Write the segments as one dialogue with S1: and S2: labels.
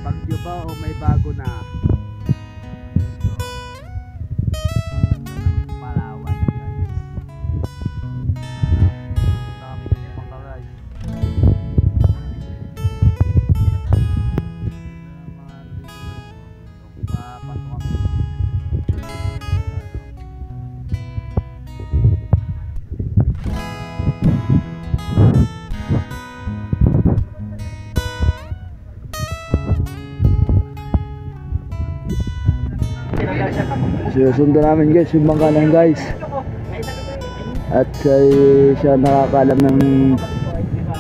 S1: Bagyo ba o may bago na? Palawan guys. Kami kasi mga guys. Papasok kami.
S2: Sinusundo namin guys yung bangkalan guys. At siya nakakaalam ng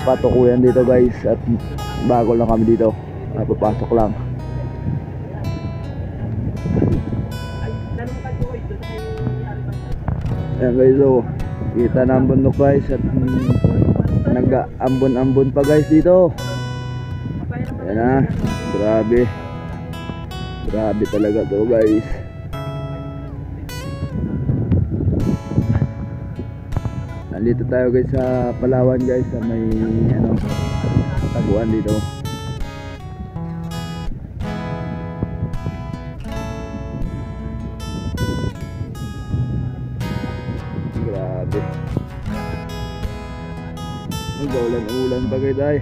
S2: patukuyan dito guys. At bago lang kami dito, papasok lang. Ayan guys, so kita na ang bundok guys. At nag-ambon-ambon pa guys dito. Ayan na, grabe. Grabe talaga to guys. Nandito tayo guys sa Palawan guys, sa may taguan dito. Grabe. Mag-ulan-ulan pa guys ay.